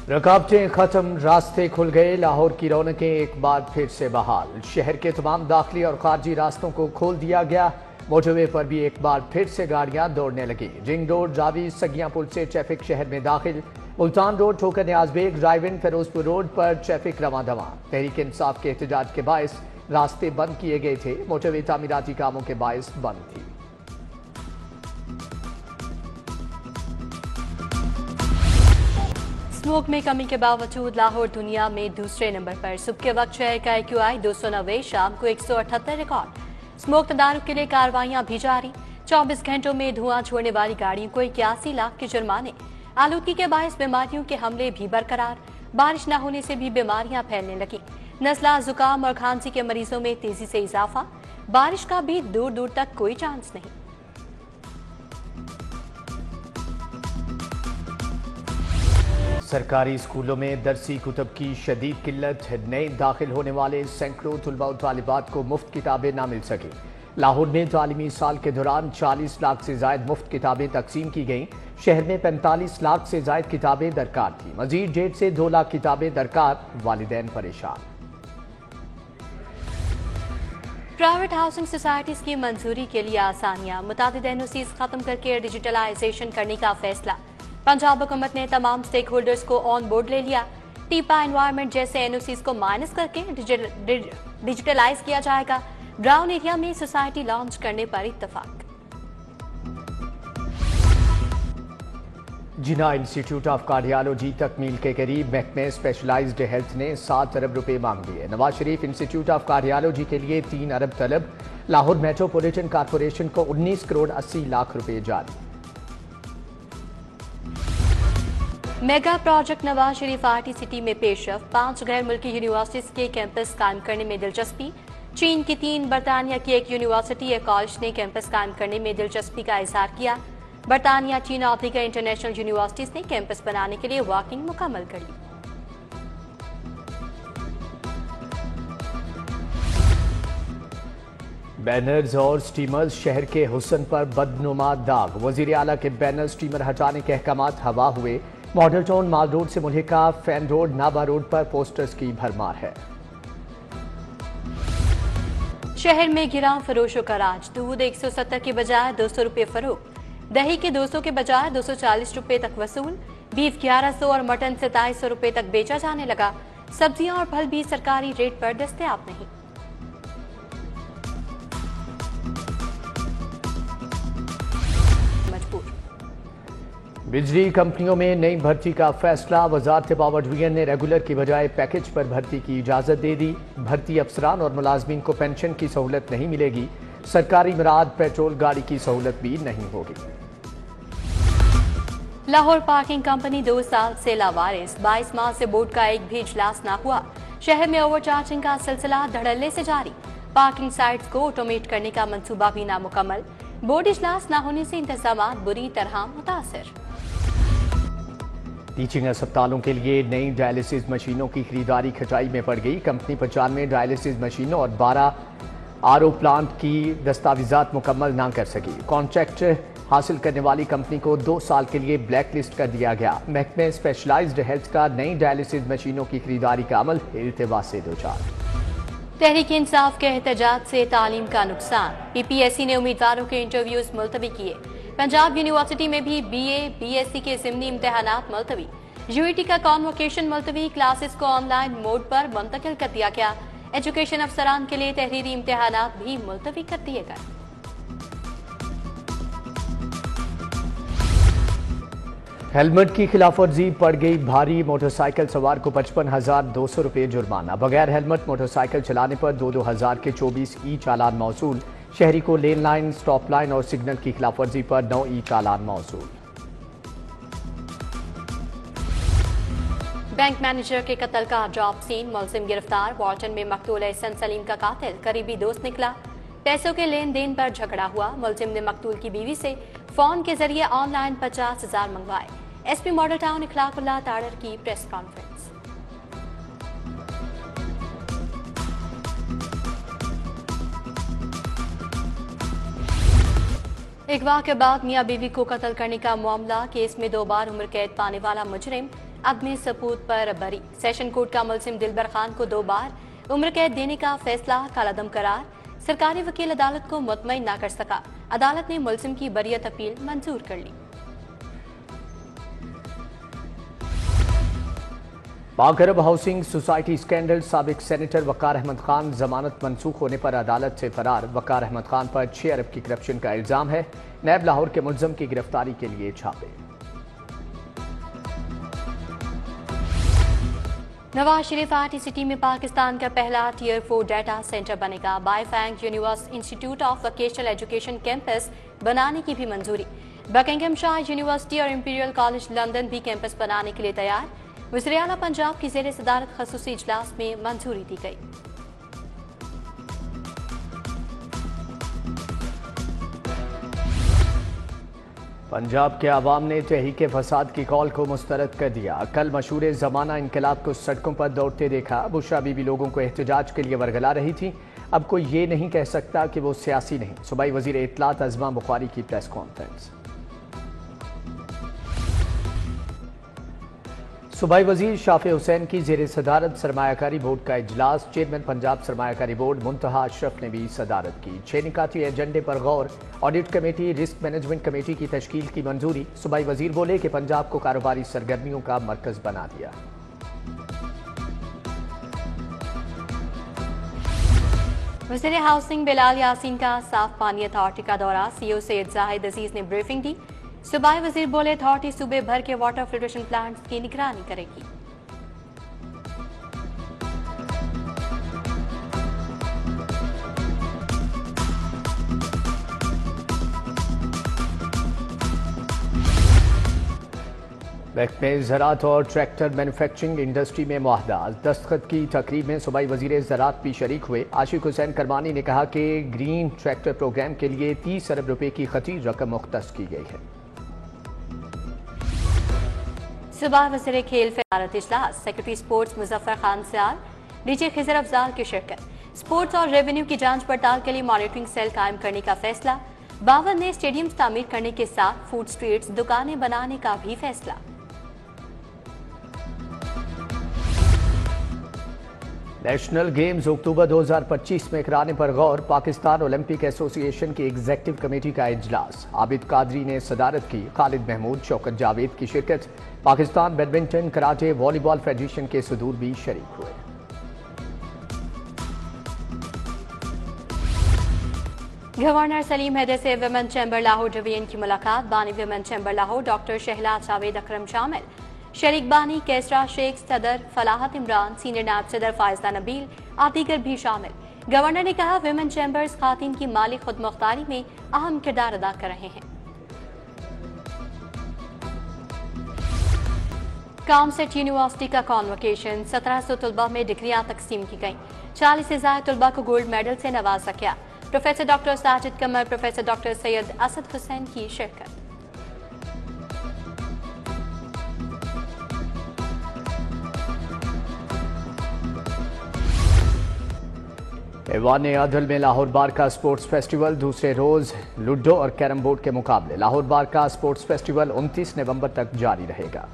रकावटें खत्म, रास्ते खुल गए, लाहौर की रौनकें एक बार फिर से बहाल। शहर के तमाम दाखिली और खारजी रास्तों को खोल दिया गया। मोटरवे पर भी एक बार फिर से गाड़ियां दौड़ने लगी। रिंग रोड, जावी, सगियां पुल से ट्रैफिक शहर में दाखिल। Multan road, Thokar Niaz Baig, drive in, Ferozepur road पर ट्रैफिक रवां-दवां। तहरीक इंसाफ के एहतजाज के बायस रास्ते बंद किए गए थे। मोटरवे तामीराती कामों के बायस बंद थी। स्मोक में कमी के बावजूद लाहौर दुनिया में दूसरे नंबर पर। सुबह के वक्त शहर का AQI 290, शाम को 178 रिकॉर्ड। स्मोक तदारुक के लिए कार्रवाइयां भी जारी। 24 घंटों में धुआं छोड़ने वाली गाड़ियों को 81 लाख के जुर्माने। आलूदगी के बायस बीमारियों के हमले भी बरकरार। बारिश न होने से भी बीमारियां फैलने लगी। नज़ला, जुकाम और खांसी के मरीजों में तेजी से इजाफा। बारिश का भी दूर दूर तक कोई चांस नहीं। सरकारी स्कूलों में दरसी कुतब की शदीद किल्लत। नए दाखिल होने वाले सैकड़ों तलबा और तालिबात को मुफ्त किताबें ना मिल सकी। लाहौर में तालीमी साल के दौरान 40 लाख से जायद मुफ्त किताबें तकसीम की गईं। शहर में 45 लाख से जायद किताबें दरकार थी। मजीद 1.5 से 2 लाख किताबें दरकार। वालिदैन परेशान। प्राइवेट हाउसिंग सोसाइटीज की मंजूरी के लिए आसानियां। मुतादिद NOCs खत्म करके डिजिटलाइजेशन करने का फैसला। पंजाब हुकूमत ने तमाम स्टेक होल्डर्स को ऑन बोर्ड ले लिया। टीपा एनवायरनमेंट जैसे NOCs को माइनस करके डिजिटलाइज किया जाएगा। ब्राउन एरिया में सोसाइटी लॉन्च करने पर इत्तफाक। जिना इंस्टीट्यूट ऑफ कार्डियोलॉजी तकमील के करीब। महकमे स्पेशलाइज्ड हेल्थ ने 7 अरब रुपए मांग लिए। Nawaz Sharif institute of cardiology के लिए 3 अरब तलब। लाहौर मेट्रोपॉलिटन कॉरपोरेशन को 19 करोड़ 80 लाख रुपए जारी। Mega project Nawaz Sharif RT city में पेशरफ। 5 गैर मुल्की यूनिवर्सिटीज के कैंपस कायम करने में दिलचस्पी। चीन की 3, बरतानिया की 1 यूनिवर्सिटी या कॉलेज ने कैंपस कायम करने में दिलचस्पी का इजहार किया। बरतानिया, चीन और दीगर इंटरनेशनल यूनिवर्सिटीज ने कैंपस बनाने के लिए वॉकिंग मुकम्मल कर ली। बैनर्स और स्टीमर्स शहर के हुस्न पर बदनुमा दाग। वजीर आला के बैनर स्टीमर हटाने के अहकामात हवा हुए। मॉडल टाउन माल रोड से मुल्हिका फैन रोड, नाबा रोड पर पोस्टर्स की भरमार है। शहर में गिरा फरोशों का राज। दूध 170 के बजाय 200 रुपए फरोख्त। दही के 200 के बजाय 240 रुपए तक वसूल। बीफ 1100 और मटन 2700 रुपए तक बेचा जाने लगा। सब्जियां और फल भी सरकारी रेट पर दस्तयाब नहीं। बिजली कंपनियों में नई भर्ती का फैसला। वजारत पावर डिवीजन ने रेगुलर की बजाय पैकेज पर भर्ती की इजाजत दे दी। भर्ती अफसरान और मुलाजमीन को पेंशन की सहूलत नहीं मिलेगी। सरकारी मराद पेट्रोल गाड़ी की सहूलत भी नहीं होगी। लाहौर पार्किंग कंपनी 2 साल से लावारिस। 22 माह से बोर्ड का एक भी इजलास न हुआ। शहर में ओवरचार्जिंग का सिलसिला धड़ल्ले से जारी। पार्किंग साइट्स को ऑटोमेट करने का मंसूबा भी नामुकम्मल। बोर्ड इजलास न होने से इंतजामात बुरी तरह मुतासर। टीचिंग अस्पतालों के लिए नई डायलिसिस मशीनों की खरीदारी खटाई में पड़ गई। कंपनी 95 डायलिसिस मशीनों और 12 RO प्लांट की दस्तावेजात मुकम्मल ना कर सकी। कॉन्ट्रैक्ट हासिल करने वाली कंपनी को 2 साल के लिए ब्लैक लिस्ट कर दिया गया। महकमे स्पेशलाइज्ड हेल्थ का नई डायलिसिस मशीनों की खरीदारी का अमल इल्तिवा से दो चार। तहरीक इंसाफ के एहतजाज से तालीम का नुकसान। PPSC ने उम्मीदवारों के इंटरव्यूज मुलतवी किए। पंजाब यूनिवर्सिटी में भी BA BSc के ज़िमनी इम्तिहानात मुलतवी। UET का कॉन्वोकेशन मुलतवी। क्लासेस को ऑनलाइन मोड पर मुंतकिल कर दिया गया। एजुकेशन अफसरान के लिए तहरीरी इम्तिहानात भी मुलतवी कर दिए गए। हेलमेट की खिलाफ वर्जी पड़ गई भारी। मोटरसाइकिल सवार को 55,200 रुपये जुर्माना। बगैर हेलमेट मोटरसाइकिल चलाने पर 2-2 हज़ार के 24 ई चालान मौसूल। शहरी को लेन लाइन, स्टॉप लाइन और सिग्नल की खिलाफ वर्जी पर 9 ई चालान मौसूल। बैंक मैनेजर के कत्ल का जॉब सीन। मुलजिम गिरफ्तार। वार्टन में मकतूल एहसन सलीम का कातिल करीबी दोस्त निकला। पैसों के लेन देन पर झगड़ा हुआ। मुलजिम ने मकतूल की बीवी से फोन के जरिए ऑनलाइन 50,000 मंगवाए। SP मॉडल टाउन इखलाकुल्लाह ताड़र की प्रेस कॉन्फ्रेंस। अगवा के बाद मियां बीवी को कत्ल करने का मामला। केस में 2 बार उम्र कैद पाने वाला मुजरिम अदम सबूत पर बरी। सेशन कोर्ट का मुलजिम दिलबर खान को 2 बार उम्र कैद देने का फैसला कालअदम करार। सरकारी वकील अदालत को मुतमईन ना कर सका। अदालत ने मुलजिम की बरियत अपील मंजूर कर ली। पाक अरब हाउसिंग सोसाइटी स्कैंडल, साबिक सेनेटर वकार अहमद खान जमानत मंसूख होने पर अदालत से फरार। वकार अहमद खान पर 6 अरब की करप्शन का इल्जाम है। नैब लाहौर के मुलजम की गिरफ्तारी के लिए छापे। नवाज शरीफ आर्टी सिटी में पाकिस्तान का पहला टियर 4 डाटा सेंटर बनेगा। बायफैंग University Institute of vocational education campus बनाने की भी मंजूरी। बकिंघमशायर यूनिवर्सिटी और इंपीरियल कॉलेज लंदन भी कैंपस बनाने के लिए तैयार। वज़ीर आला पंजाब की ज़ेर सदारत खसूसी इजलास में मंजूरी दी गई। पंजाब के अवाम ने तहरीक फसाद की कॉल को मुस्तरद कर दिया। कल मशहूर ज़माना इनकलाब को सड़कों पर दौड़ते देखा। बुशरा बीबी लोगों को एहतजाज के लिए वरगला रही थी। अब कोई ये नहीं कह सकता कि वो सियासी नहीं। सूबाई वज़ीर इत्तलात अज़मा बुखारी की प्रेस कॉन्फ्रेंस। सूबाई वज़ीर शाफी हुसैन की ज़ेर सदारत सरमायाकारी बोर्ड का इजलास। चेयरमैन पंजाब सरमायाकारी बोर्ड मुंतहा अशरफ ने भी सदारत की। 6 निकाती एजेंडे पर गौर। Audit committee, risk management committee की तश्कील की मंजूरी। सूबाई वज़ीर बोले कि पंजाब को कारोबारी सरगर्मियों का मरकज बना दिया। वज़ीर हाउसिंग बिलाल यासीन का साफ पानी अथॉरिटी का दौरा। सीईओ सैयद जाहिद अजीज ने ब्रीफिंग दी। सूबाई वज़ीर बोले अथॉरिटी सूबे भर के वाटर फिल्ट्रेशन प्लांट्स की निगरानी करेगी। महकमे ज़राअत और ट्रैक्टर मैन्युफैक्चरिंग इंडस्ट्री में मुआहदा। दस्तखत की तकरीब में सूबाई वज़ीर ज़राअत भी शरीक हुए। आशिक हुसैन करमानी ने कहा कि ग्रीन ट्रैक्टर प्रोग्राम के लिए 30 अरब रुपए की खती रकम मुख्तस की गई है। सुबह वज़ीर खेल फिरारत इजलास। सेक्रेटरी स्पोर्ट्स मुजफ्फर खान सियाल, डीजी खिजर अफजाल की शिरकत। स्पोर्ट्स और रेवेन्यू की जांच पड़ताल के लिए मॉनिटरिंग सेल कायम करने का फैसला। बावन ने स्टेडियम तामीर करने के साथ फूड स्ट्रीट्स, दुकानें बनाने का भी फैसला। नेशनल गेम्स अक्टूबर 2025 में कराने पर गौर। पाकिस्तान ओलंपिक एसोसिएशन की एग्जेक्टिव कमेटी का इजलास। आबिद कादरी ने सदारत की। खालिद महमूद, शौकत जावेद की शिरकत। Pakistan badminton, karate, volleyball federation के सदूर भी शरीक हुए। गवर्नर सलीम हैदर से विमेन चैम्बर लाहौर डिवीजन की मुलाकात। बानी women chamber Lahore doctor Shahlad Javed Akram शामिल। शरीक बानी कैसरा शेख, सदर फलाहत इमरान, सीनियर नायब सदर फायजा नबील और दीगर भी शामिल। गवर्नर ने कहा विमेन चैम्बर्स खातिन की माली खुदमुख्तारी में अहम किरदार अदा कर रहे हैं। कॉमसेट यूनिवर्सिटी का कॉन्वोकेशन। 1700 तलबा में डिग्रियां तकसीम की गईं। 40 से ज्यादा तलबा को गोल्ड मेडल से नवाजा गया। प्रोफेसर डॉक्टर साजिद कमर, प्रोफेसर डॉक्टर सैयद असद हुसैन की शिरकत। ऐवान अदल में लाहौर बार का स्पोर्ट्स फेस्टिवल। दूसरे रोज लूडो और कैरम बोर्ड के मुकाबले। लाहौर बार का स्पोर्ट्स फेस्टिवल 29 नवंबर तक जारी रहेगा।